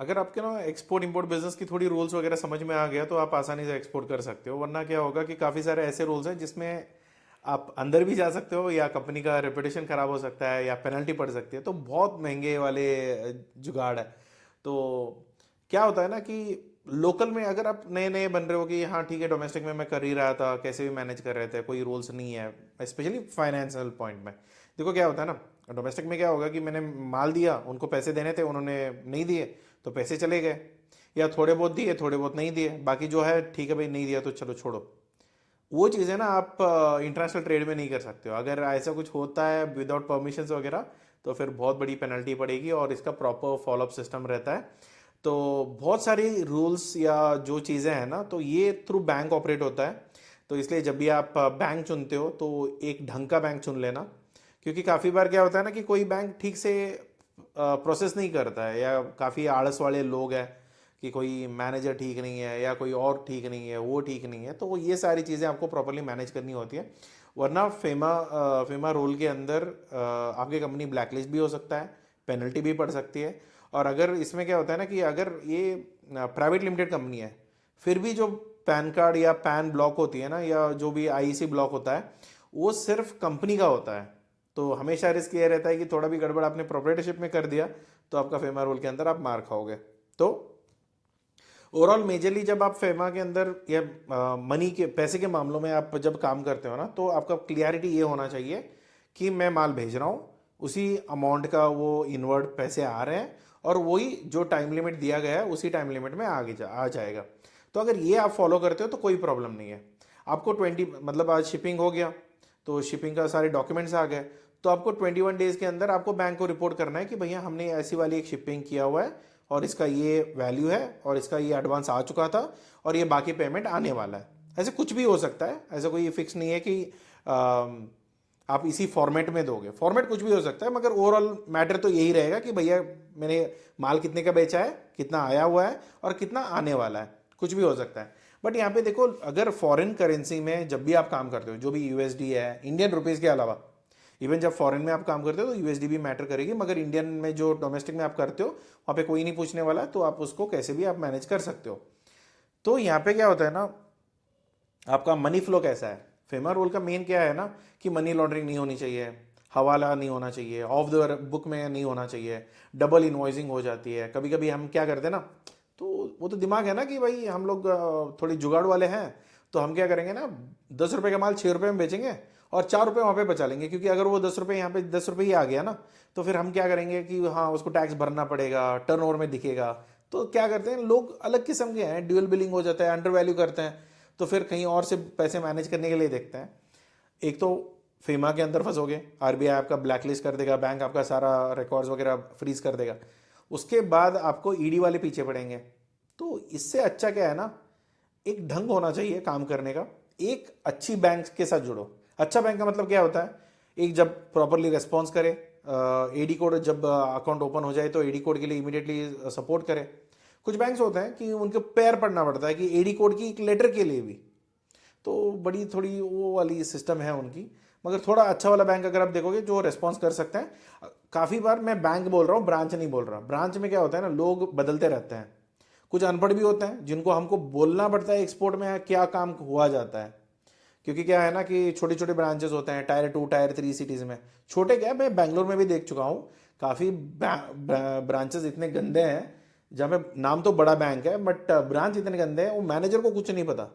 अगर आपके ना एक्सपोर्ट इंपोर्ट बिजनेस की थोड़ी रूल्स वगैरह समझ में आ गया तो आप आसानी से एक्सपोर्ट कर सकते हो, वरना क्या होगा कि काफ़ी सारे ऐसे रूल्स हैं जिसमें आप अंदर भी जा सकते हो या कंपनी का रेपुटेशन खराब हो सकता है या पेनल्टी पड़ सकती है, तो बहुत महंगे वाले जुगाड़ है। तो क्या होता है ना कि लोकल में अगर आप नए नए बन रहे हो कि हाँ ठीक है डोमेस्टिक में मैं कर ही रहा था, कैसे भी मैनेज कर रहे थे, कोई रूल्स नहीं है, स्पेशली फाइनेंशियल पॉइंट में। देखो क्या होता है ना, डोमेस्टिक में क्या होगा कि मैंने माल दिया, उनको पैसे देने थे, उन्होंने नहीं दिए तो पैसे चले गए, या थोड़े बहुत दिए थोड़े बहुत नहीं दिए, बाकी जो है ठीक है भाई नहीं दिया तो चलो छोड़ो। वो चीज़ें ना आप इंटरनेशनल ट्रेड में नहीं कर सकते हो। अगर ऐसा कुछ होता है विदाउट परमिशन वगैरह तो फिर बहुत बड़ी पेनल्टी पड़ेगी और इसका प्रॉपर फॉलोअप सिस्टम रहता है। तो बहुत सारी रूल्स या जो चीज़ें हैं ना, तो ये थ्रू बैंक ऑपरेट होता है। तो इसलिए जब भी आप बैंक चुनते हो तो एक ढंग का बैंक चुन लेना, क्योंकि काफ़ी बार क्या होता है ना कि कोई बैंक ठीक से प्रोसेस नहीं करता है, या काफ़ी आलस वाले लोग हैं कि कोई मैनेजर ठीक नहीं है या कोई और ठीक नहीं है, वो ठीक नहीं है, तो ये सारी चीज़ें आपको प्रॉपरली मैनेज करनी होती है। वरना फेमा रोल के अंदर आपकी कंपनी ब्लैकलिस्ट भी हो सकता है, पेनल्टी भी पड़ सकती है। और अगर इसमें क्या होता है ना कि अगर ये प्राइवेट लिमिटेड कंपनी है, फिर भी जो पैन कार्ड या पैन ब्लॉक होती है ना, या जो भी आईसी ब्लॉक होता है, वो सिर्फ कंपनी का होता है। तो हमेशा रिस्क ये रहता है कि थोड़ा भी गड़बड़ आपने प्रोप्राइटरशिप में कर दिया तो आपका फेमा रोल के अंदर आप मार खाओगे। तो ओवरऑल मेजरली जब आप फेमा के अंदर या मनी के पैसे के मामलों में आप जब काम करते हो ना, तो आपका क्लियरिटी ये होना चाहिए कि मैं माल भेज रहा हूँ, उसी अमाउंट का वो इनवर्ड पैसे आ रहे हैं, और वही जो टाइम लिमिट दिया गया है उसी टाइम लिमिट में आ जाएगा। तो अगर ये आप फॉलो करते हो तो कोई प्रॉब्लम नहीं है। आपको 20 मतलब आज शिपिंग हो गया तो शिपिंग का सारे डॉक्यूमेंट्स आ गए, तो आपको 21 डेज के अंदर आपको बैंक को रिपोर्ट करना है कि भैया हमने ऐसी वाली एक शिपिंग किया हुआ है और इसका ये वैल्यू है और इसका ये एडवांस आ चुका था और ये बाकी पेमेंट आने वाला है। ऐसे कुछ भी हो सकता है, ऐसा कोई फिक्स नहीं है कि आप इसी फॉर्मेट में दोगे, फॉर्मेट कुछ भी हो सकता है, मगर ओवरऑल मैटर तो यही रहेगा कि भैया मैंने माल कितने का बेचा है, कितना आया हुआ है और कितना आने वाला है, कुछ भी हो सकता है। बट यहाँ पे देखो, अगर फॉरेन करेंसी में जब भी आप काम करते हो, जो भी यूएसडी है इंडियन रुपीज़ के अलावा, इवन जब फॉरेन में आप काम करते हो तो यूएसडी भी मैटर करेगी, मगर इंडियन में जो डोमेस्टिक में आप करते हो वहाँ पे कोई नहीं पूछने वाला, तो आप उसको कैसे भी आप मैनेज कर सकते हो। तो यहाँ पे क्या होता है ना, आपका मनी फ्लो कैसा है। फेमा रोल का मेन क्या है ना कि मनी लॉन्ड्रिंग नहीं होनी चाहिए, हवाला नहीं होना चाहिए, ऑफ द बुक में नहीं होना चाहिए, डबल इन्वॉइसिंग हो जाती है। कभी कभी हम क्या करते हैं ना, तो वो तो दिमाग है ना कि भाई हम लोग थोड़ी जुगाड़ वाले हैं, तो हम क्या करेंगे ना, 10 रुपए का माल 6 रुपए में बेचेंगे और 4 रुपए वहाँ पे बचा लेंगे, क्योंकि अगर वो 10 रुपए यहाँ पे 10 रुपए ही आ गया ना, तो फिर हम क्या करेंगे कि हाँ उसको टैक्स भरना पड़ेगा, टर्नओवर में दिखेगा। तो क्या करते हैं लोग, अलग किस्म के हैं, ड्यूअल बिलिंग हो जाता है, अंडर वैल्यू करते हैं, तो फिर कहीं और से पैसे मैनेज करने के लिए देखते हैं। एक तो फेमा के अंदर फंसोगे, आरबीआई आपका ब्लैकलिस्ट कर देगा, बैंक आपका सारा रिकॉर्ड्स वगैरह फ्रीज कर देगा, उसके बाद आपको ईडी वाले पीछे पड़ेंगे। तो इससे अच्छा क्या है ना, एक ढंग होना चाहिए काम करने का, एक अच्छी बैंक के साथ जुड़ो। अच्छा बैंक का मतलब क्या होता है, एक जब प्रॉपरली रेस्पॉन्स करे, एडी कोड जब अकाउंट ओपन हो जाए तो एडी कोड के लिए इमीडिएटली सपोर्ट करे। कुछ बैंक्स होते हैं कि उनके पैर पड़ना पड़ता है कि एडी कोड की एक लेटर के लिए भी, तो बड़ी थोड़ी वो वाली सिस्टम है उनकी। मगर थोड़ा अच्छा वाला बैंक अगर आप देखोगे जो रेस्पॉन्स कर सकते हैं, काफ़ी बार मैं बैंक बोल रहा हूँ, ब्रांच नहीं बोल रहा। ब्रांच में क्या होता है ना, लोग बदलते रहते हैं, कुछ अनपढ़ भी होते हैं जिनको हमको बोलना पड़ता है एक्सपोर्ट में क्या काम हुआ जाता है। क्योंकि क्या है ना कि छोटे छोटे ब्रांचेस होते हैं टायर 2 टायर 3 सिटीज़ में। छोटे क्या, मैं बैंगलोर में भी देख चुका हूँ, काफ़ी ब्रांचेस इतने गंदे हैं जहाँ पे नाम तो बड़ा बैंक है बट ब्रांच इतने गंदे हैं, वो मैनेजर को कुछ नहीं पता,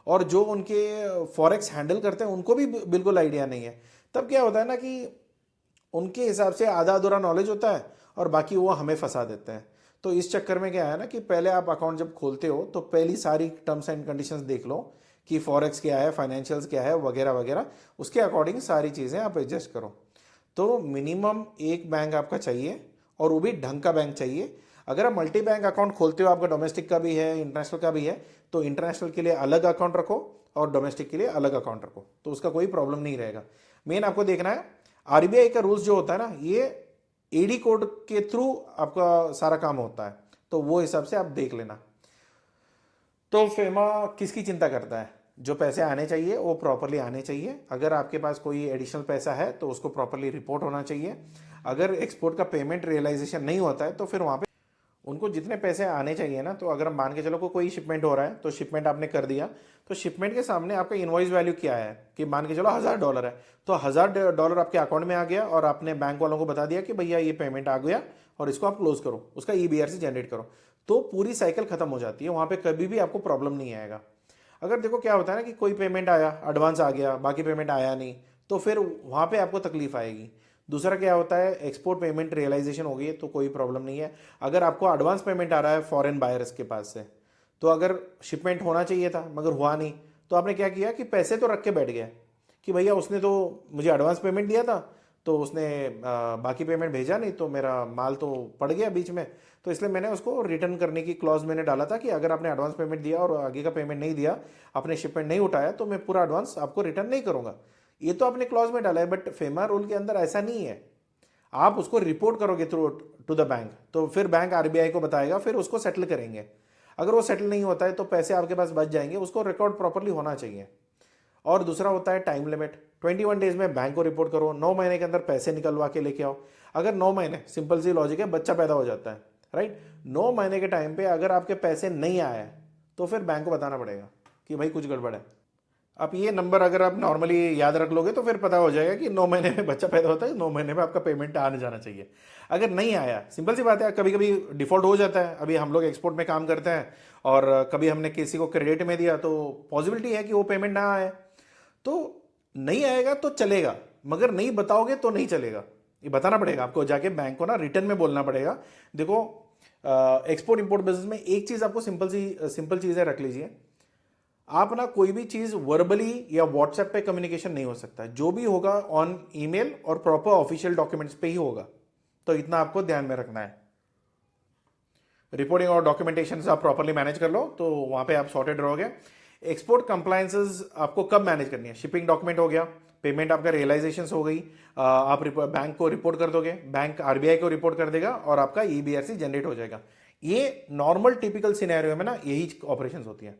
और जो उनके फॉरेक्स हैंडल करते हैं उनको भी बिल्कुल आइडिया नहीं है। तब क्या होता है ना कि उनके हिसाब से आधा अधूरा नॉलेज होता है और बाकी वो हमें फंसा देते हैं। तो इस चक्कर में क्या है ना कि पहले आप अकाउंट जब खोलते हो तो पहली सारी टर्म्स एंड कंडीशंस देख लो कि फॉरेक्स क्या है, फाइनेंशियल्स क्या है, वगैरह वगैरह, उसके अकॉर्डिंग सारी चीज़ें आप एडजस्ट करो। तो मिनिमम एक बैंक आपका चाहिए, और वो भी ढंग का बैंक चाहिए। अगर आप मल्टी बैंक अकाउंट खोलते हो, आपका डोमेस्टिक का भी है इंटरनेशनल का भी है, तो इंटरनेशनल के लिए अलग अकाउंट रखो और डोमेस्टिक के लिए अलग अकाउंट रखो, तो उसका कोई प्रॉब्लम नहीं रहेगा। मेन आपको देखना है आरबीआई का रूल्स जो होता है ना, ये एडी कोड के थ्रू आपका सारा काम होता है, तो वो हिसाब से आप देख लेना। तो फेमा किसकी चिंता करता है, जो पैसे आने चाहिए वो प्रॉपरली आने चाहिए। अगर आपके पास कोई एडिशनल पैसा है तो उसको प्रॉपरली रिपोर्ट होना चाहिए। अगर एक्सपोर्ट का पेमेंट रियलाइजेशन नहीं होता है तो फिर उनको जितने पैसे आने चाहिए ना, तो अगर हम मान के चलो कोई शिपमेंट हो रहा है तो शिपमेंट आपने कर दिया, तो शिपमेंट के सामने आपका इनवॉइस वैल्यू क्या है कि मान के चलो $1000 है, तो $1000 आपके अकाउंट में आ गया और आपने बैंक वालों को बता दिया कि भैया ये पेमेंट आ गया और इसको आप क्लोज करो, उसका EBRC जनरेट करो, तो पूरी साइकिल खत्म हो जाती है, वहां पे कभी भी आपको प्रॉब्लम नहीं आएगा। अगर देखो क्या होता है ना कि कोई पेमेंट आया, एडवांस आ गया, बाकी पेमेंट आया नहीं, तो फिर वहां पे आपको तकलीफ आएगी। दूसरा क्या होता है, एक्सपोर्ट पेमेंट रियलाइजेशन हो गई तो कोई प्रॉब्लम नहीं है। अगर आपको एडवांस पेमेंट आ रहा है फॉरेन बायर्स के पास से, तो अगर शिपमेंट होना चाहिए था मगर हुआ नहीं, तो आपने क्या किया कि पैसे तो रख के बैठ गया कि भैया उसने तो मुझे एडवांस पेमेंट दिया था, तो उसने बाकी पेमेंट भेजा नहीं, तो मेरा माल तो पड़ गया बीच में, तो इसलिए मैंने उसको रिटर्न करने की क्लॉज मैंने डाला था कि अगर आपने एडवांस पेमेंट दिया और आगे का पेमेंट नहीं दिया, आपने शिपमेंट नहीं उठाया, तो मैं पूरा एडवांस आपको रिटर्न नहीं करूंगा। ये तो आपने क्लॉज में डाला है, बट फेमा रूल के अंदर ऐसा नहीं है। आप उसको रिपोर्ट करोगे थ्रू टू द बैंक, तो फिर बैंक RBI को बताएगा, फिर उसको सेटल करेंगे। अगर वो सेटल नहीं होता है तो पैसे आपके पास बच जाएंगे, उसको रिकॉर्ड प्रॉपरली होना चाहिए। और दूसरा होता है टाइम लिमिट, 21 डेज में बैंक को रिपोर्ट करो, 9 महीने के अंदर पैसे निकलवा के लेके आओ। अगर 9 महीने, सिंपल सी लॉजिक है, बच्चा पैदा हो जाता है, राइट, 9 महीने के टाइम पे अगर आपके पैसे नहीं आए तो फिर बैंक को बताना पड़ेगा कि भाई कुछ गड़बड़ है। आप ये नंबर अगर आप नॉर्मली याद रख लोगे तो फिर पता हो जाएगा कि 9 महीने में बच्चा पैदा होता है, 9 महीने में आपका पेमेंट आने जाना चाहिए। अगर नहीं आया, सिंपल सी बात है, कभी कभी डिफॉल्ट हो जाता है। अभी हम लोग एक्सपोर्ट में काम करते हैं और कभी हमने किसी को क्रेडिट में दिया, तो पॉसिबिलिटी है कि वो पेमेंट ना आए, तो नहीं आएगा तो चलेगा, मगर नहीं बताओगे तो नहीं चलेगा। ये बताना पड़ेगा आपको, जाके बैंक को ना रिटर्न में बोलना पड़ेगा। देखो एक्सपोर्ट इंपोर्ट बिजनेस में एक चीज आपको सिंपल चीजें रख लीजिए, आप ना कोई भी चीज वर्बली या व्हाट्सएप पे कम्युनिकेशन नहीं हो सकता, जो भी होगा ऑन ईमेल और प्रॉपर ऑफिशियल डॉक्यूमेंट्स पे ही होगा, तो इतना आपको ध्यान में रखना है। रिपोर्टिंग और डॉक्यूमेंटेशन आप प्रॉपरली मैनेज कर लो तो वहां पे आप सॉर्टेड रहोगे। एक्सपोर्ट कंप्लायंसेस आपको कब मैनेज करनी है, शिपिंग डॉक्यूमेंट हो गया, पेमेंट आपका रियलाइजेशन हो गई, आप बैंक को रिपोर्ट कर दोगे, बैंक RBI को रिपोर्ट कर देगा और आपका EBRC जनरेट हो जाएगा। ये नॉर्मल टिपिकल सिनेरियो में ना यही ऑपरेशन होती है।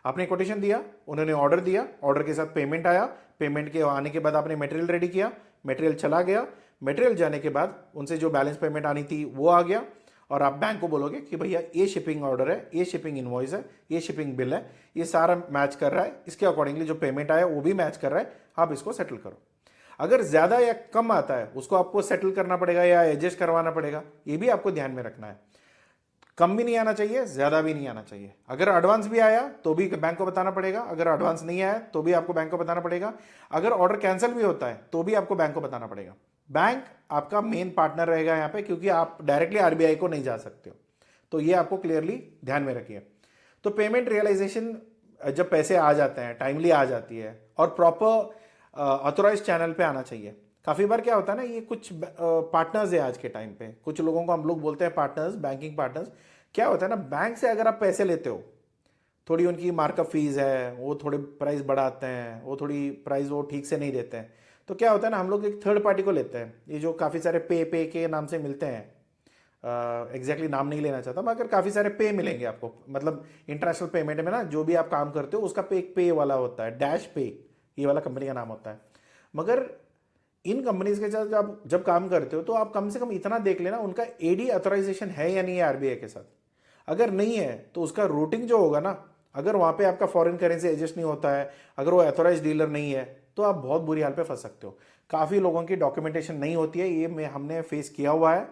आपने कोटेशन दिया, उन्होंने ऑर्डर दिया, ऑर्डर के साथ पेमेंट आया, पेमेंट के आने के बाद आपने मटेरियल रेडी किया, मटेरियल चला गया, मटेरियल जाने के बाद उनसे जो बैलेंस पेमेंट आनी थी वो आ गया, और आप बैंक को बोलोगे कि भैया ये शिपिंग ऑर्डर है, ये शिपिंग इनवॉइस है, ये शिपिंग बिल है, ये सारा मैच कर रहा है, इसके अकॉर्डिंगली जो पेमेंट आया वो भी मैच कर रहा है, आप इसको सेटल करो। अगर ज्यादा या कम आता है उसको आपको सेटल करना पड़ेगा या एडजस्ट करवाना पड़ेगा, ये भी आपको ध्यान में रखना है। कम भी नहीं आना चाहिए, ज्यादा भी नहीं आना चाहिए। अगर एडवांस भी आया तो भी बैंक को बताना पड़ेगा, अगर एडवांस नहीं आया तो भी आपको बैंक को बताना पड़ेगा, अगर ऑर्डर कैंसिल भी होता है तो भी आपको बैंक को बताना पड़ेगा। बैंक आपका मेन पार्टनर रहेगा यहाँ पे, क्योंकि आप डायरेक्टली RBI को नहीं जा सकते हो, तो ये आपको क्लियरली ध्यान में रखिए। तो पेमेंट रियलाइजेशन जब पैसे आ जाते हैं, टाइमली आ जाती है और प्रॉपर ऑथोराइज चैनल पे आना चाहिए। काफी बार क्या होता है ना, ये कुछ पार्टनर्स है आज के टाइम पे, कुछ लोगों को हम लोग बोलते हैं पार्टनर्स, बैंकिंग पार्टनर्स। क्या होता है ना, बैंक से अगर आप पैसे लेते हो, थोड़ी उनकी मार्कअप फीस है, वो थोड़े प्राइस बढ़ाते हैं, वो थोड़ी प्राइस वो ठीक से नहीं देते हैं, तो क्या होता है ना, हम लोग एक थर्ड पार्टी को लेते हैं, ये जो काफ़ी सारे पे के नाम से मिलते हैं, एग्जैक्टली नाम नहीं लेना चाहता मगर काफ़ी सारे पे मिलेंगे आपको, मतलब इंटरनेशनल पेमेंट में ना जो भी आप काम करते हो उसका पे एक पे वाला होता है, डैश पे, ये वाला कंपनी का नाम होता है। मगर इन कंपनीज के साथ जब काम करते हो तो आप कम से कम इतना देख लेना उनका AD ऑथराइजेशन है या नहीं है RBI के साथ। अगर नहीं है तो उसका रूटिंग जो होगा ना, अगर वहां पे आपका फॉरेन करेंसी एडजस्ट नहीं होता है, अगर वो ऑथराइज डीलर नहीं है, तो आप बहुत बुरी हाल पे फंस सकते हो। काफ़ी लोगों की डॉक्यूमेंटेशन नहीं होती है, ये हमने फेस किया हुआ है।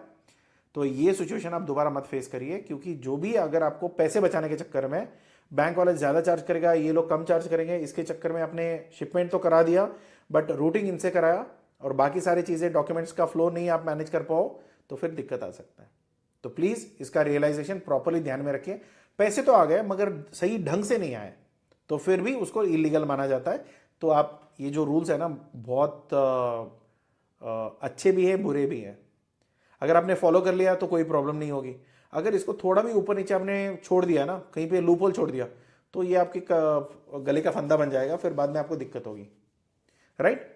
तो ये सिचुएशन आप दोबारा मत फेस करिए, क्योंकि जो भी अगर आपको पैसे बचाने के चक्कर में बैंक वाला ज़्यादा चार्ज करेगा, ये लोग कम चार्ज करेंगे, इसके चक्कर में आपने शिपमेंट तो करा दिया बट रूटिंग इनसे कराया और बाकी सारी चीज़ें, डॉक्यूमेंट्स का फ्लो नहीं आप मैनेज कर पाओ, तो फिर दिक्कत आ सकता है। तो प्लीज़ इसका रियलाइजेशन प्रॉपरली ध्यान में रखिए। पैसे तो आ गए मगर सही ढंग से नहीं आए तो फिर भी उसको इलीगल माना जाता है। तो आप ये जो रूल्स है ना, बहुत अच्छे भी हैं, बुरे भी हैं। अगर आपने फॉलो कर लिया तो कोई प्रॉब्लम नहीं होगी, अगर इसको थोड़ा भी ऊपर नीचे आपने छोड़ दिया ना, कहीं पे लूप होल छोड़ दिया, तो ये आपके गले का फंदा बन जाएगा, फिर बाद में आपको दिक्कत होगी, राइट।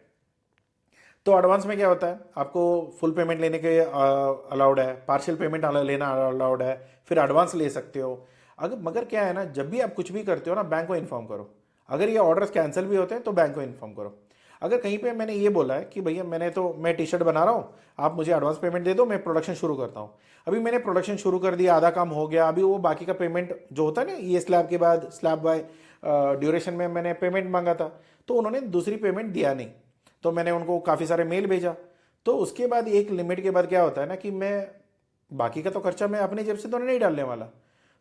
तो एडवांस में क्या होता है, आपको फुल पेमेंट लेने के अलाउड है, पार्शियल पेमेंट लेना अलाउड है, फिर एडवांस ले सकते हो। अगर मगर क्या है ना, जब भी आप कुछ भी करते हो ना, बैंक को इन्फॉर्म करो। अगर ये ऑर्डर्स कैंसिल भी होते हैं तो बैंक को इन्फॉर्म करो। अगर कहीं पे मैंने ये बोला है कि भैया मैं टी शर्ट बना रहा हूँ, आप मुझे एडवांस पेमेंट दे दो, मैं प्रोडक्शन शुरू करता हूँ। अभी मैंने प्रोडक्शन शुरू कर दिया, आधा काम हो गया, अभी वो बाकी का पेमेंट जो होता है ना, ये स्लैब के बाद स्लैब बाय ड्यूरेशन में मैंने पेमेंट मांगा था, तो उन्होंने दूसरी पेमेंट दिया नहीं। तो मैंने उनको काफ़ी सारे मेल भेजा। तो उसके बाद एक लिमिट के बाद क्या होता है ना कि मैं बाकी का तो खर्चा मैं अपनी जेब से तो नहीं डालने वाला।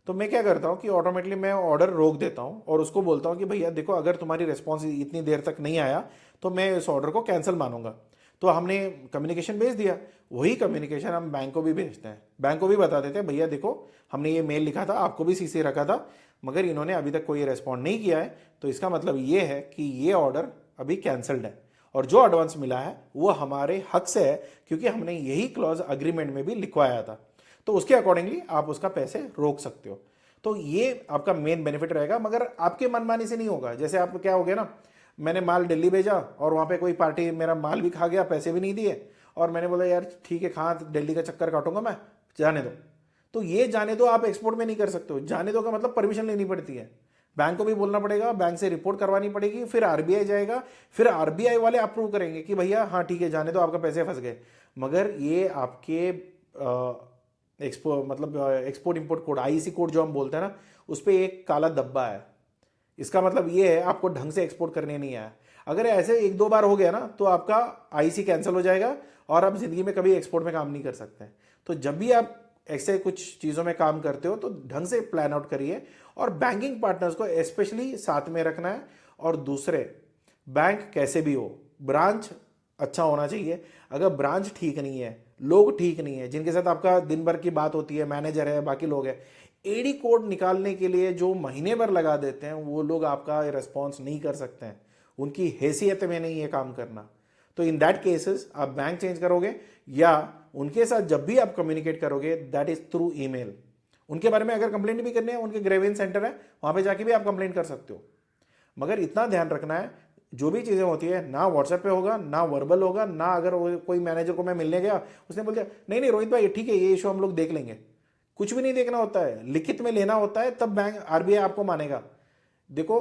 तो मैं क्या करता हूँ कि ऑटोमेटिकली मैं ऑर्डर रोक देता हूँ और उसको बोलता हूँ कि भैया देखो, अगर तुम्हारी रिस्पॉन्स इतनी देर तक नहीं आया तो मैं इस ऑर्डर को कैंसिल मानूंगा। तो हमने कम्युनिकेशन भेज दिया। वही कम्युनिकेशन हम बैंक को भी भेजते हैं, बैंक को भी बता देते हैं भैया देखो, हमने ये मेल लिखा था, आपको भी सीसी रखा था, मगर इन्होंने अभी तक कोई रेस्पॉन्ड नहीं किया है, तो इसका मतलब ये है कि ये ऑर्डर अभी कैंसल्ड है और जो एडवांस मिला है वो हमारे हक से है, क्योंकि हमने यही क्लॉज अग्रीमेंट में भी लिखवाया था। तो उसके अकॉर्डिंगली आप उसका पैसे रोक सकते हो। तो ये आपका मेन बेनिफिट रहेगा, मगर आपके मनमानी से नहीं होगा। जैसे आप क्या हो गया ना, मैंने माल दिल्ली भेजा और वहाँ पे कोई पार्टी मेरा माल भी खा गया, पैसे भी नहीं दिए, और मैंने बोला यार ठीक है, कहाँ दिल्ली का चक्कर काटूंगा मैं, जाने दो। तो ये जाने दो आप एक्सपोर्ट में नहीं कर सकते हो। जाने दो का मतलब परमिशन लेनी पड़ती है, बैंक को भी बोलना पड़ेगा, बैंक से रिपोर्ट करवानी पड़ेगी, फिर आरबीआई जाएगा, फिर आरबीआई वाले अप्रूव करेंगे कि भैया हाँ ठीक है जाने दो, आपका पैसे फंस गए। मगर ये आपके export import code, IC code जो हम बोलते हैं ना, उस पर एक काला धब्बा है। इसका मतलब ये है आपको ढंग से एक्सपोर्ट करने नहीं आया। अगर ऐसे एक दो बार हो गया ना तो आपका आईसी कैंसिल हो जाएगा और आप जिंदगी में कभी एक्सपोर्ट में काम नहीं कर सकते। तो जब भी आप ऐसे कुछ चीज़ों में काम करते हो तो ढंग से प्लान आउट करिए, और बैंकिंग पार्टनर्स को स्पेशली साथ में रखना है। और दूसरे, बैंक कैसे भी हो, ब्रांच अच्छा होना चाहिए। अगर ब्रांच ठीक नहीं है, लोग ठीक नहीं है, जिनके साथ आपका दिन भर की बात होती है, मैनेजर है, बाकी लोग हैं, एडी कोड निकालने के लिए जो महीने भर लगा देते हैं, वो लोग आपका रिस्पॉन्स नहीं कर सकते हैं, उनकी हैसियत में नहीं है काम करना। तो इन दैट केसेस आप बैंक चेंज करोगे, या उनके साथ जब भी आप कम्युनिकेट करोगे दैट इज थ्रू ईमेल। उनके बारे में अगर कंप्लेंट भी करनी है, उनके ग्रेवेंस सेंटर है, वहां पे जाके भी आप कंप्लेंट कर सकते हो। मगर इतना ध्यान रखना है, जो भी चीज़ें होती है ना व्हाट्सएप पे होगा, ना वर्बल होगा, ना अगर कोई मैनेजर को मैं मिलने गया, उसने बोल दिया नहीं नहीं रोहित भाई ठीक है ये इशू हम लोग देख लेंगे। कुछ भी नहीं देखना होता है, लिखित में लेना होता है, तब बैंक आरबीआई आपको मानेगा। देखो,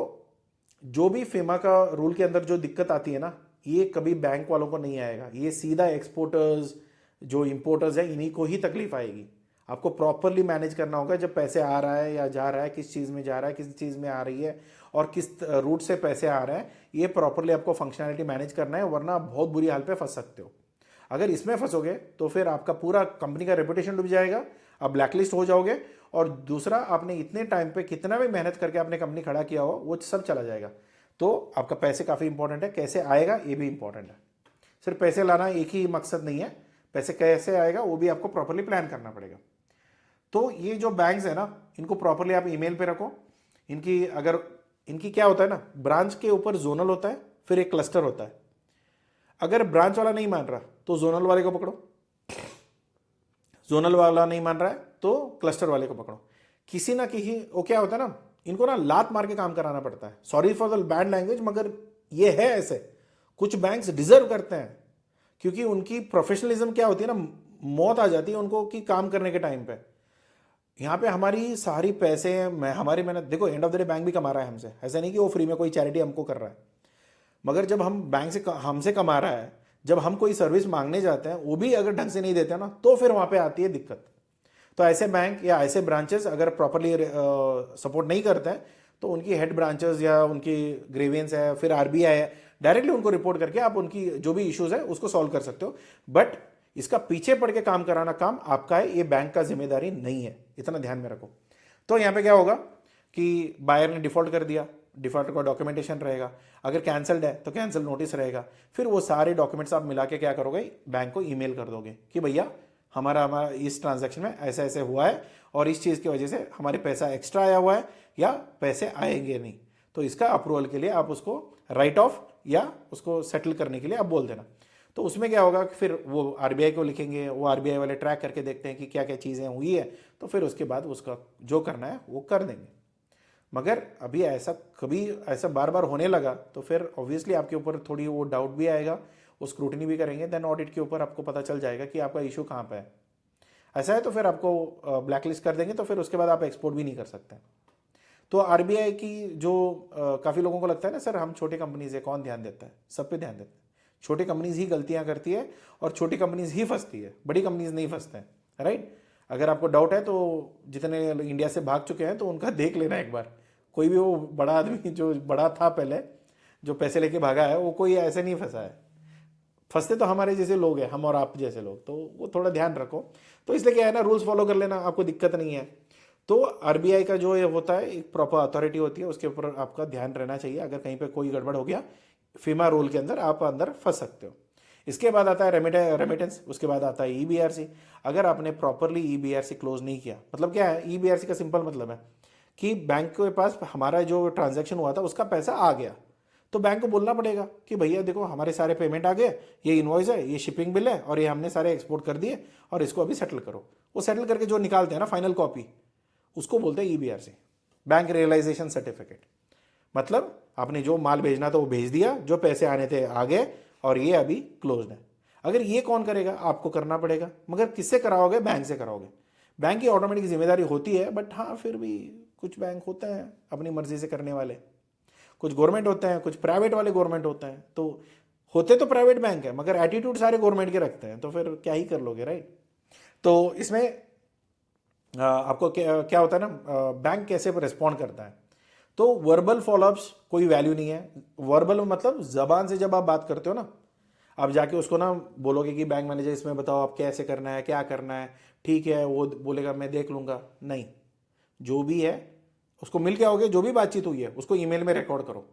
जो भी फेमा का रूल के अंदर जो दिक्कत आती है ना, ये कभी बैंक वालों को नहीं आएगा, ये सीधा एक्सपोर्टर्स जो इंपोर्टर्स हैं इन्हीं को ही तकलीफ आएगी। आपको प्रॉपरली मैनेज करना होगा, जब पैसे आ रहा है या जा रहा है, किस चीज़ में जा रहा है, किस चीज़ में आ रही है, और किस रूट से पैसे आ रहे हैं, ये प्रॉपरली आपको फंक्शनैलिटी मैनेज करना है, वरना आप बहुत बुरी हाल पे फंस सकते हो। अगर इसमें फंसोगे तो फिर आपका पूरा कंपनी का रेपुटेशन डूब जाएगा, आप ब्लैकलिस्ट हो जाओगे, और दूसरा आपने इतने टाइम पे कितना भी मेहनत करके आपने कंपनी खड़ा किया हो वो सब चला जाएगा। तो आपका पैसे काफ़ी इंपॉर्टेंट है, कैसे आएगा ये भी इंपॉर्टेंट है। सिर्फ पैसे लाना एक ही मकसद नहीं है, पैसे कैसे आएगा वो भी आपको प्रॉपरली प्लान करना पड़ेगा। तो ये जो बैंक्स है ना, इनको प्रॉपरली आप ईमेल पे रखो। इनकी क्या होता है ना, ब्रांच के ऊपर जोनल होता है, फिर एक क्लस्टर होता है। अगर ब्रांच वाला नहीं मान रहा तो जोनल वाले को पकड़ो, जोनल वाला नहीं मान रहा है तो क्लस्टर वाले को पकड़ो। किसी ना किसी, वो क्या होता है ना, इनको ना लात मार के काम कराना पड़ता है। Sorry for the bad language, मगर ये है ऐसे। कुछ बैंक्स डिजर्व करते हैं, क्योंकि उनकी प्रोफेशनलिज्म क्या होती है ना, मौत आ जाती है उनको कि काम करने के टाइम पे। यहाँ पे हमारी सारी पैसे हमारी मेहनत, देखो end of the day bank भी कमा रहा है हमसे, ऐसा नहीं कि वो फ्री में कोई चैरिटी हमको कर रहा है। मगर जब हम बैंक से हमसे कमा रहा है, जब हम कोई सर्विस मांगने जाते हैं वो भी अगर ढंग से नहीं देते ना, तो फिर वहाँ पे आती है दिक्कत। तो ऐसे बैंक या ऐसे ब्रांचेस अगर प्रॉपरली सपोर्ट नहीं करते हैं, तो उनकी हेड ब्रांचेस या उनकी ग्रेवियंस है, फिर आरबीआई है, डायरेक्टली उनको रिपोर्ट करके आप उनकी जो भी इश्यूज है उसको सॉल्व कर सकते हो। बट इसका पीछे पड़ के काम कराना काम आपका है, ये बैंक का जिम्मेदारी नहीं है, इतना ध्यान में रखो। तो यहाँ पे क्या होगा कि बायर ने डिफॉल्ट कर दिया, डिफॉल्ट का डॉक्यूमेंटेशन रहेगा, अगर कैंसल्ड है तो कैंसिल नोटिस रहेगा, फिर वो सारे डॉक्यूमेंट्स आप मिला के क्या करोगे, बैंक को ईमेल कर दोगे कि भैया हमारा इस ट्रांजैक्शन में ऐसा ऐसे हुआ है और इस चीज़ की वजह से हमारे पैसा एक्स्ट्रा आया हुआ है या पैसे आएंगे नहीं। तो इसका अप्रूवल के लिए आप उसको राइट ऑफ या उसको सेटल करने के लिए आप बोल देना। तो उसमें क्या होगा कि फिर वो आरबीआई को लिखेंगे, वो आरबीआई वाले ट्रैक करके देखते हैं कि क्या क्या चीज़ें हुई है, तो फिर उसके बाद उसका जो करना है वो कर देंगे। मगर अभी ऐसा बार बार होने लगा तो फिर ऑब्वियसली आपके ऊपर थोड़ी वो डाउट भी आएगा, वो स्क्रूटनी भी करेंगे, देन ऑडिट के ऊपर आपको पता चल जाएगा कि आपका इशू कहाँ पे है। ऐसा है तो फिर आपको ब्लैकलिस्ट कर देंगे, तो फिर उसके बाद आप एक्सपोर्ट भी नहीं कर सकते। तो आरबीआई की जो काफ़ी लोगों को लगता है ना सर हम छोटी कंपनीज है, कौन ध्यान देता है, सब पे ध्यान देता है। छोटी कंपनीज ही गलतियां करती है और छोटी कंपनीज ही फंसती है, बड़ी कंपनीज नहीं फंसते हैं, राइट। अगर आपको डाउट है तो जितने इंडिया से भाग चुके हैं तो उनका देख लेना एक बार, कोई भी वो बड़ा आदमी जो बड़ा था पहले जो पैसे लेके भागा है वो कोई ऐसे नहीं फंसा है। फंसते तो हमारे जैसे लोग हैं, हम और आप जैसे लोग, तो वो थोड़ा ध्यान रखो। तो इसलिए क्या है ना, रूल्स फॉलो कर लेना, आपको दिक्कत नहीं है। तो आरबीआई का जो ये होता है एक प्रॉपर अथॉरिटी होती है, उसके ऊपर आपका ध्यान रहना चाहिए। अगर कहीं पे कोई गड़बड़ हो गया फीमा रूल के अंदर आप अंदर फंस सकते हो। इसके बाद आता है रेमिटेंस, उसके बाद आता है ईबीआरसी। अगर आपने प्रॉपरली ईबीआरसी क्लोज नहीं किया, मतलब क्या है ईबीआरसी का सिंपल मतलब है कि बैंक के पास हमारा जो ट्रांजैक्शन हुआ था उसका पैसा आ गया, तो बैंक को बोलना पड़ेगा कि भैया देखो हमारे सारे पेमेंट आ गए, ये इनवॉइस है, ये शिपिंग बिल है और ये हमने सारे एक्सपोर्ट कर दिए और इसको अभी सेटल करो। वो सेटल करके जो निकालते हैं ना फाइनल कॉपी, उसको बोलते हैं ईबीआरसी, बैंक रियलाइजेशन सर्टिफिकेट। मतलब आपने जो माल भेजना था वो भेज दिया, जो पैसे आने थे आ गए और ये अभी क्लोज्ड है। अगर ये कौन करेगा, आपको करना पड़ेगा, मगर किससे कराओगे, बैंक से कराओगे। बैंक की ऑटोमेटिक जिम्मेदारी होती है, बट हाँ फिर भी कुछ बैंक होते हैं अपनी मर्जी से करने वाले, कुछ गवर्नमेंट होते हैं, कुछ प्राइवेट वाले गवर्नमेंट होते हैं। तो होते तो प्राइवेट बैंक है मगर एटीट्यूड सारे गवर्नमेंट के रखते हैं, तो फिर क्या ही कर लोगे, राइट। तो इसमें आपको क्या क्या होता है ना, बैंक कैसे रिस्पॉन्ड करता है। तो वर्बल फॉलोअप्स कोई वैल्यू नहीं है। वर्बल मतलब जबान से जब आप बात करते हो ना, आप जाके उसको ना बोलोगे कि बैंक मैनेजर इसमें बताओ आप कैसे करना है, क्या करना है, ठीक है, वो बोलेगा मैं देख लूंगा, नहीं। जो भी है उसको मिल के आओगे, जो भी बातचीत हुई है उसको ईमेल में रिकॉर्ड करो,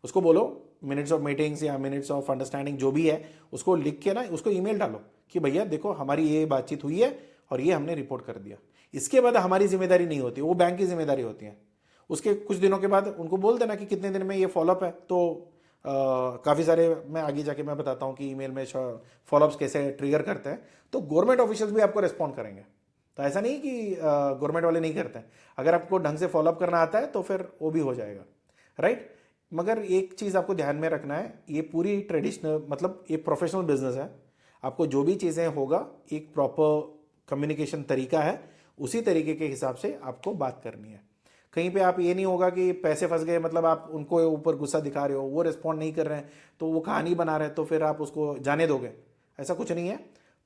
उसको बोलो मिनट्स ऑफ मीटिंग्स या मिनट्स ऑफ अंडरस्टैंडिंग जो भी है उसको लिख के ना उसको ईमेल डालो कि भैया देखो हमारी ये बातचीत हुई है और ये हमने रिपोर्ट कर दिया। इसके बाद हमारी जिम्मेदारी नहीं होती, वो बैंक की जिम्मेदारी होती है। उसके कुछ दिनों के बाद उनको बोल देना कि कितने दिन में ये फॉलोअप है। तो काफ़ी सारे मैं आगे जाके मैं बताता हूँ कि ईमेल में फॉलोअप्स कैसे ट्रिगर करते हैं। तो गवर्नमेंट ऑफिशियल्स भी आपको रिस्पॉन्ड करेंगे, तो ऐसा नहीं कि गवर्नमेंट वाले नहीं करते हैं। अगर आपको ढंग से फॉलोअप करना आता है तो फिर वो भी हो जाएगा, राइट। मगर एक चीज़ आपको ध्यान में रखना है, ये पूरी ट्रेडिशनल मतलब ये प्रोफेशनल बिजनेस है। आपको जो भी चीज़ें होगा एक प्रॉपर कम्युनिकेशन तरीका है, उसी तरीके के हिसाब से आपको बात करनी है। कहीं पे आप ये नहीं होगा कि पैसे फंस गए मतलब आप उनको ऊपर गुस्सा दिखा रहे हो, वो रिस्पॉन्ड नहीं कर रहे हैं तो वो कहानी बना रहे हैं तो फिर आप उसको जाने दोगे, ऐसा कुछ नहीं है।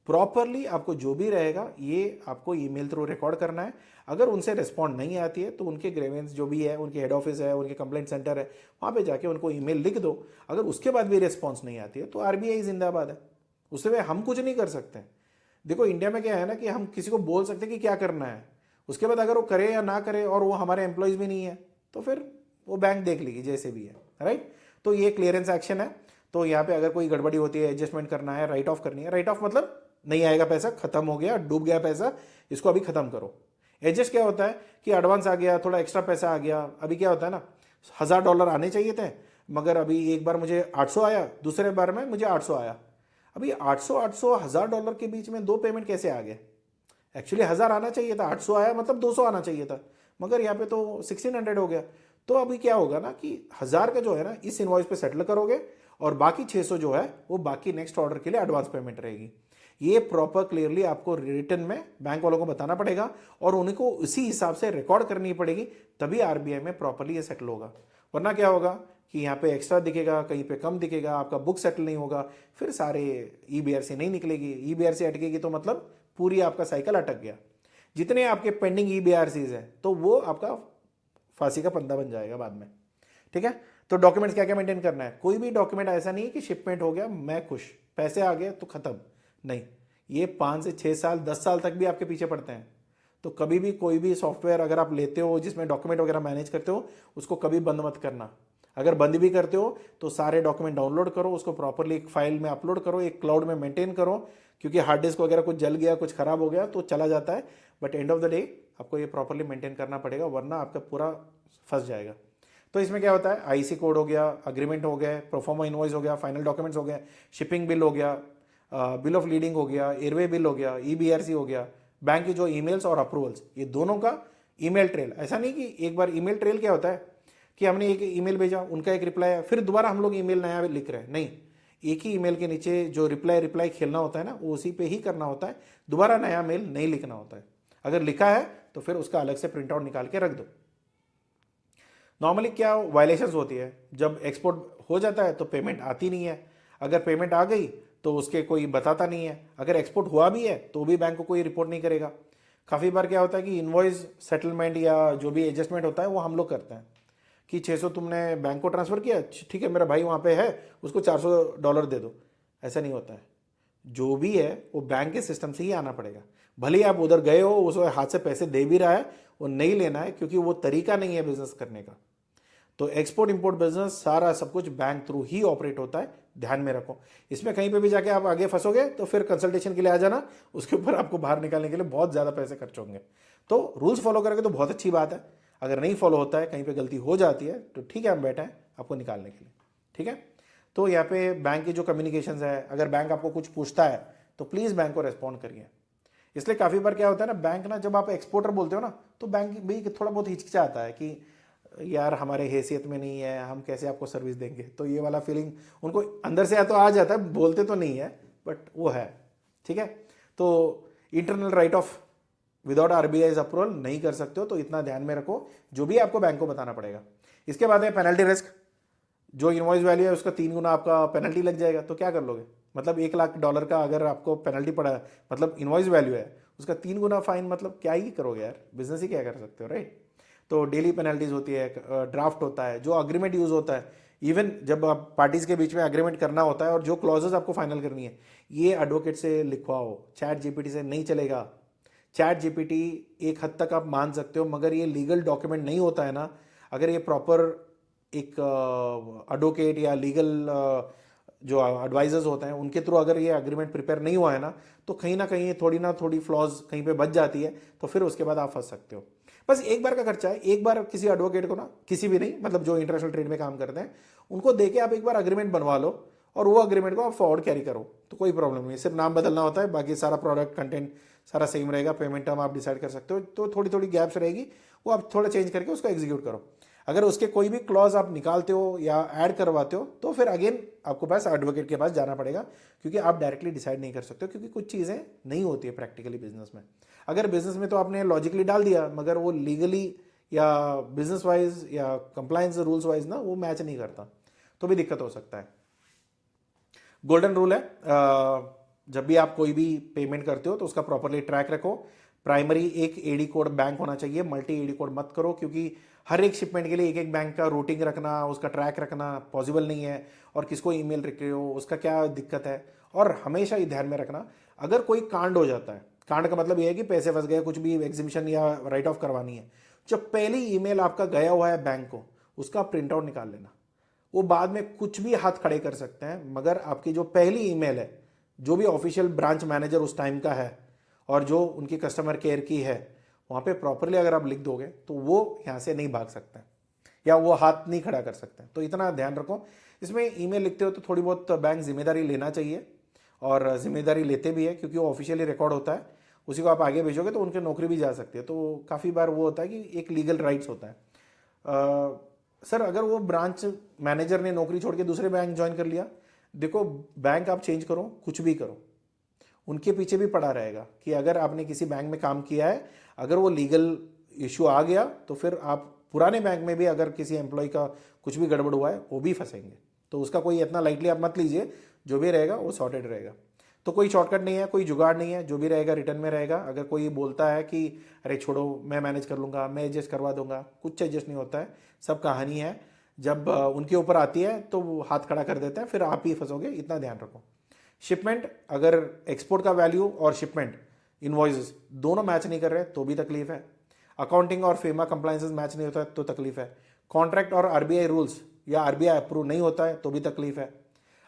प्रॉपरली आपको जो भी रहेगा ये आपको ईमेल थ्रू रिकॉर्ड करना है। अगर उनसे रिस्पॉन्ड नहीं आती है तो उनके ग्रेवेंस जो भी है, उनके हेड ऑफिस है, उनके कंप्लेंट सेंटर है, वहाँ पे जाके उनको ईमेल लिख दो। अगर उसके बाद भी रिस्पॉन्स नहीं आती है तो आरबीआई जिंदाबाद है, उससे हम कुछ नहीं कर सकते। देखो इंडिया में क्या है ना कि हम किसी को बोल सकते कि क्या करना है, उसके बाद अगर वो करे या ना करे और वो हमारे एम्प्लॉयज़ भी नहीं है तो फिर वो बैंक देख लेगी जैसे भी है, राइट। तो ये क्लियरेंस एक्शन है। तो यहाँ पे अगर कोई गड़बड़ी होती है, एडजस्टमेंट करना है, राइट ऑफ करनी है। राइट ऑफ मतलब नहीं आएगा पैसा, खत्म हो गया, डूब गया पैसा, इसको अभी खत्म करो। एडजस्ट क्या होता है कि एडवांस आ गया, थोड़ा एक्स्ट्रा पैसा आ गया। अभी क्या होता है ना, $1000 आने चाहिए थे मगर अभी एक बार मुझे 800 आया, दूसरे बार में मुझे 800 आया। अभी 800 800 $1000 के बीच में दो पेमेंट कैसे आ गए। एक्चुअली 1000 आना चाहिए था, 800 आया मतलब 200 आना चाहिए था, मगर यहाँ पे तो 1600 हो गया। तो अभी क्या होगा ना कि 1000 का जो है ना इस इनवॉइस पे सेटल करोगे और बाकी 600 जो है वो बाकी नेक्स्ट ऑर्डर के लिए एडवांस पेमेंट रहेगी। ये प्रॉपर क्लियरली आपको रिटर्न में बैंक वालों को बताना पड़ेगा और उनको उसी हिसाब से रिकॉर्ड करनी पड़ेगी, तभी आरबीआई में प्रॉपरली ये सेटल होगा। वरना क्या होगा कि यहाँ पे एक्स्ट्रा दिखेगा, कहीं पे कम दिखेगा, आपका बुक सेटल नहीं होगा, फिर सारे ईबीआरसी नहीं निकलेगी। ईबीआरसी अटकेगी तो मतलब पूरी आपका साइकिल अटक गया। जितने आपके पेंडिंग ईबीआरसीज है तो वो आपका फांसी का फंदा बन जाएगा बाद में, ठीक है। तो डॉक्यूमेंट्स क्या क्या मेंटेन करना है, कोई भी डॉक्यूमेंट ऐसा नहीं कि शिपमेंट हो गया मैं खुश, पैसे आ गए तो खत्म, नहीं। ये 5 से 6 साल 10 साल तक भी आपके पीछे पड़ते हैं। तो कभी भी कोई भी सॉफ्टवेयर अगर आप लेते हो जिसमें डॉक्यूमेंट वगैरह मैनेज करते हो, उसको कभी बंद मत करना। अगर बंद भी करते हो तो सारे डॉक्यूमेंट डाउनलोड करो, उसको प्रॉपरली एक फाइल में अपलोड करो, एक क्लाउड में मेंटेन करो, क्योंकि हार्ड डिस्क वगैरह कुछ जल गया, कुछ खराब हो गया तो चला जाता है। But end of the day आपको ये प्रॉपरली मेंटेन करना पड़ेगा, वरना आपका पूरा फंस जाएगा। तो इसमें क्या होता है, आईसी कोड हो गया, अग्रीमेंट हो गया, प्रोफॉर्मा इनवॉइस हो गया, फाइनल डॉक्यूमेंट्स हो गए, शिपिंग बिल हो गया, बिल ऑफ लीडिंग हो गया, एयरवे बिल हो गया, ईबीआरसी हो गया, बैंक की जो ईमेल्स और अप्रूवल्स, ये दोनों का ईमेल ट्रेल। ऐसा नहीं कि एक बार ईमेल ट्रेल क्या होता है कि हमने एक ईमेल भेजा, उनका एक रिप्लाई है, फिर दोबारा हम लोग ईमेल नया लिख रहे हैं, नहीं। एक ही ईमेल के नीचे जो रिप्लाई खेलना होता है ना, वो उसी पे ही करना होता है, दोबारा नया मेल नहीं लिखना होता है। अगर लिखा है तो फिर उसका अलग से प्रिंट आउट निकाल के रख दो। नॉर्मली क्या वायलेशंस होती है, जब एक्सपोर्ट हो जाता है तो पेमेंट आती नहीं है, अगर पेमेंट आ गई तो उसके कोई बताता नहीं है, अगर एक्सपोर्ट हुआ भी है तो भी बैंक को कोई रिपोर्ट नहीं करेगा। काफ़ी बार क्या होता है कि इनवॉइस सेटलमेंट या जो भी एडजस्टमेंट होता है वो हम लोग करते हैं कि 600 तुमने बैंक को ट्रांसफ़र किया, ठीक है मेरा भाई वहाँ पे है, उसको $400 दे दो। ऐसा नहीं होता है, जो भी है वो बैंक के सिस्टम से ही आना पड़ेगा। भले ही आप उधर गए हो, उस हाथ से पैसे दे भी रहा है, वो नहीं लेना है, क्योंकि वो तरीका नहीं है बिजनेस करने का। तो एक्सपोर्ट इंपोर्ट बिजनेस सारा सब कुछ बैंक थ्रू ही ऑपरेट होता है, ध्यान में रखो। इसमें कहीं पे भी जाके आप आगे फंसोगे तो फिर कंसल्टेशन के लिए आ जाना, उसके ऊपर आपको बाहर निकालने के लिए बहुत ज़्यादा पैसे खर्च होंगे। तो रूल्स फॉलो करोगे तो बहुत अच्छी बात है, अगर नहीं फॉलो होता है, कहीं पे गलती हो जाती है, तो ठीक है हम बैठे हैं आपको निकालने के लिए, ठीक है। तो यहाँ पे बैंक की जो कम्युनिकेशन है, अगर बैंक आपको कुछ पूछता है तो प्लीज़ बैंक को रेस्पॉन्ड करिए। इसलिए काफ़ी बार क्या होता है ना, बैंक ना जब आप एक्सपोर्टर बोलते हो ना तो बैंक भी थोड़ा बहुत हिचकिचाता है कि यार हमारे हैसियत में नहीं है, हम कैसे आपको सर्विस देंगे। तो ये वाला फीलिंग उनको अंदर से तो आ जाता है, बोलते तो नहीं है बट वो है, ठीक है। तो internal right of without RBI approval नहीं कर सकते हो, तो इतना ध्यान में रखो, जो भी आपको बैंक को बताना पड़ेगा। इसके बाद है पेनल्टी रिस्क। जो इनवॉइस वैल्यू है उसका 3 गुना आपका पेनल्टी लग जाएगा, तो क्या कर लोगे? मतलब $1 लाख का अगर आपको पेनल्टी पड़ा है, मतलब इनवॉइस वैल्यू है उसका 3 गुना फाइन, मतलब क्या ही करोगे यार, बिजनेस ही क्या कर सकते हो, राइट। तो डेली पेनल्टीज होती है, ड्राफ्ट होता है, जो अग्रीमेंट यूज होता है, इवन जब आप पार्टीज के बीच में अग्रीमेंट करना होता है और जो क्लॉजेज आपको फाइनल करनी है, ये एडवोकेट से लिखवाओ, चैट जीपीटी से नहीं चलेगा। चैट जीपीटी एक हद तक आप मान सकते हो, मगर ये लीगल डॉक्यूमेंट नहीं होता है ना, अगर ये प्रॉपर एक एडवोकेट या लीगल जो एडवाइजर्स होते हैं उनके थ्रू अगर ये अग्रीमेंट प्रिपेयर नहीं हुआ है ना, तो कहीं ना कहीं थोड़ी ना थोड़ी फ्लॉज कहीं पे बच जाती है, तो फिर उसके बाद आप फंस सकते हो। बस एक बार का खर्चा है, एक बार किसी एडवोकेट को ना, किसी भी नहीं, मतलब जो इंटरनेशनल ट्रेड में काम करते हैं उनको देके आप एक बार अग्रीमेंट बनवा लो, और वो अग्रीमेंट को आप फॉरवर्ड कैरी करो, तो कोई प्रॉब्लम नहीं, सिर्फ नाम बदलना होता है, बाकी सारा प्रोडक्ट कंटेंट सारा सेम रहेगा, पेमेंट टर्म आप डिसाइड कर सकते हो, तो थोड़ी थोड़ी गैप्स रहेगी, वो आप थोड़ा चेंज करके उसको एग्जीक्यूट करो। अगर उसके कोई भी क्लॉज आप निकालते हो या ऐड करवाते हो तो फिर अगेन आपको पास एडवोकेट के पास जाना पड़ेगा, क्योंकि आप डायरेक्टली डिसाइड नहीं कर सकते हो, क्योंकि कुछ चीज़ें नहीं होती है प्रैक्टिकली बिजनेस में। अगर बिजनेस में तो आपने लॉजिकली डाल दिया, मगर वो लीगली या बिजनेस वाइज या कंप्लायंस रूल्स वाइज ना वो मैच नहीं करता, तो भी दिक्कत हो सकता है। गोल्डन रूल है, जब भी आप कोई भी पेमेंट करते हो तो उसका प्रॉपरली ट्रैक रखो। प्राइमरी एक एडी कोड बैंक होना चाहिए, मल्टी एडी कोड मत करो, क्योंकि हर एक शिपमेंट के लिए एक एक बैंक का रूटिंग रखना, उसका ट्रैक रखना पॉसिबल नहीं है, और किसको ईमेल लिख रहे हो उसका क्या दिक्कत है। और हमेशा ये ध्यान में रखना, अगर कोई कांड हो जाता है, कांड का मतलब ये है कि पैसे फंस गए, कुछ भी एग्जीबिशन या राइट ऑफ करवानी है, जो पहली ईमेल आपका गया हुआ है बैंक को, उसका प्रिंट आउट निकाल लेना। वो बाद में कुछ भी हाथ खड़े कर सकते हैं, मगर आपकी जो पहली ईमेल है, जो भी ऑफिशियल ब्रांच मैनेजर उस टाइम का है और जो उनकी कस्टमर केयर की है, वहाँ पे प्रॉपरली अगर आप लिख दोगे तो वो यहाँ से नहीं भाग सकते हैं या वो हाथ नहीं खड़ा कर सकते हैं। तो इतना ध्यान रखो। इसमें ईमेल लिखते हो तो थोड़ी बहुत बैंक जिम्मेदारी लेना चाहिए, और जिम्मेदारी लेते भी है, क्योंकि वो ऑफिशियली रिकॉर्ड होता है, उसी को आप आगे भेजोगे तो उनकी नौकरी भी जा सकती है। तो काफ़ी बार वो होता है कि एक लीगल राइट्स होता है। सर अगर वो ब्रांच मैनेजर ने नौकरी छोड़ के दूसरे बैंक ज्वाइन कर लिया, देखो बैंक आप चेंज करो, कुछ भी करो, उनके पीछे भी पड़ा रहेगा कि अगर आपने किसी बैंक में काम किया है, अगर वो लीगल इश्यू आ गया तो फिर आप पुराने बैंक में भी अगर किसी एम्प्लॉय का कुछ भी गड़बड़ हुआ है वो भी फंसेंगे। तो उसका कोई इतना लाइटली आप मत लीजिए, जो भी रहेगा वो सॉर्टेड रहेगा। तो कोई शॉर्टकट नहीं है, कोई जुगाड़ नहीं है, जो भी रहेगा रिटर्न में रहेगा। अगर कोई बोलता है कि अरे छोड़ो मैं मैनेज कर लूँगा, मैं एडजस्ट करवा दूंगा, कुछ एडजस्ट नहीं होता है, सब कहानी है। जब उनके ऊपर आती है तो वो हाथ खड़ा कर देते हैं, फिर आप ही फंसोगे, इतना ध्यान रखो। शिपमेंट, अगर एक्सपोर्ट का वैल्यू और शिपमेंट इनवॉइसेस दोनों मैच नहीं कर रहे तो भी तकलीफ है। अकाउंटिंग और फेमा कंप्लायंसेस मैच नहीं होता है तो तकलीफ है। कॉन्ट्रैक्ट और आरबीआई रूल्स या आरबीआई अप्रूव नहीं होता है तो भी तकलीफ है।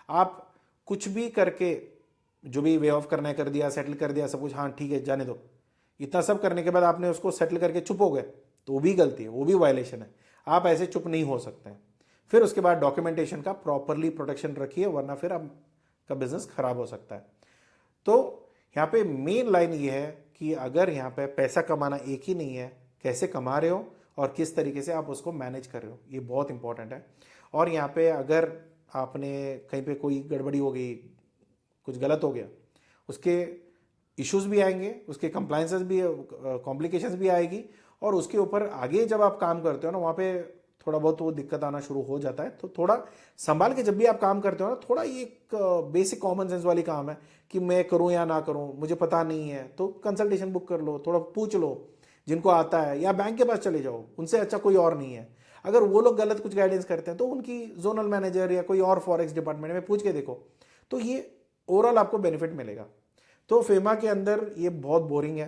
आप कुछ भी करके जो भी वे ऑफ करना है कर दिया, सेटल कर दिया सब कुछ, हाँ ठीक है जाने दो, इतना सब करने के बाद आपने उसको सेटल करके चुप हो गए तो वो भी गलती है, वो भी वायलेशन है। आप ऐसे चुप नहीं हो सकते हैं। फिर उसके बाद डॉक्यूमेंटेशन का प्रॉपरली प्रोटेक्शन रखिए, वरना फिर आपका बिजनेस खराब हो सकता है। तो यहाँ पे मेन लाइन ये है कि अगर यहाँ पे पैसा कमाना एक ही नहीं है, कैसे कमा रहे हो और किस तरीके से आप उसको मैनेज कर रहे हो, ये बहुत इंपॉर्टेंट है। और यहाँ पे अगर आपने कहीं पे कोई गड़बड़ी हो गई, कुछ गलत हो गया, उसके इश्यूज भी आएंगे, उसके कंप्लायंसेस भी, कॉम्प्लिकेशंस भी आएगी, और उसके ऊपर आगे जब आप काम करते हो ना, वहाँ पे थोड़ा बहुत वो दिक्कत आना शुरू हो जाता है। तो थोड़ा संभाल के जब भी आप काम करते हो ना, थोड़ा ये एक बेसिक कॉमन सेंस वाली काम है कि मैं करूं या ना करूं, मुझे पता नहीं है तो कंसल्टेशन बुक कर लो, थोड़ा पूछ लो जिनको आता है, या बैंक के पास चले जाओ, उनसे अच्छा कोई और नहीं है। अगर वो लोग गलत कुछ गाइडेंस करते हैं तो उनकी जोनल मैनेजर या कोई और फॉरेक्स डिपार्टमेंट में पूछ के देखो, तो ये ओवरऑल आपको बेनिफिट मिलेगा। तो फेमा के अंदर ये बहुत बोरिंग है,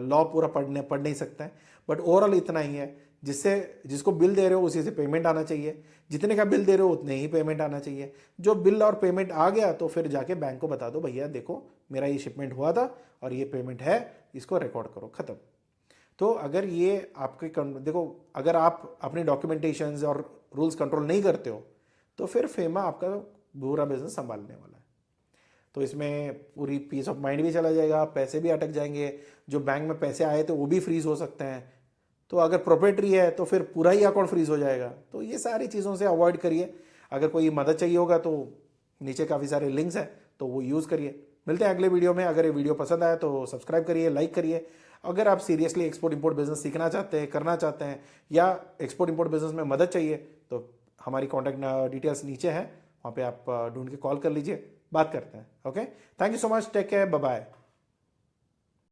लॉ पूरा पढ़ नहीं सकते हैं, बट ओवरऑल इतना ही है, जिसको बिल दे रहे हो उसी से पेमेंट आना चाहिए, जितने का बिल दे रहे हो उतने ही पेमेंट आना चाहिए। जो बिल और पेमेंट आ गया तो फिर जाके बैंक को बता दो, भैया देखो मेरा ये शिपमेंट हुआ था और ये पेमेंट है, इसको रिकॉर्ड करो, खत्म। तो अगर ये आपके देखो, अगर आप अपनी डॉक्यूमेंटेशंस और रूल्स कंट्रोल नहीं करते हो तो फिर फेमा आपका पूरा बिजनेस संभालने वाला है। तो इसमें पूरी पीस ऑफ माइंड भी चला जाएगा, पैसे भी अटक जाएंगे, जो बैंक में पैसे आए थे वो भी फ्रीज हो सकते हैं। तो अगर प्रोप्राइटरी है तो फिर पूरा ही अकाउंट फ्रीज हो जाएगा। तो ये सारी चीज़ों से अवॉइड करिए। अगर कोई मदद चाहिए होगा तो नीचे काफ़ी सारे लिंक्स हैं, तो वो यूज़ करिए। मिलते हैं अगले वीडियो में। अगर ये वीडियो पसंद आया तो सब्सक्राइब करिए, लाइक करिए। अगर आप सीरियसली एक्सपोर्ट इंपोर्ट बिजनेस सीखना चाहते हैं, करना चाहते हैं, या एक्सपोर्ट इंपोर्ट बिजनेस में मदद चाहिए, तो हमारी कॉन्टैक्ट डिटेल्स नीचे हैं, वहाँ पे आप ढूंढ के कॉल कर लीजिए, बात करते हैं। Okay, thank you so much, take care, bye bye.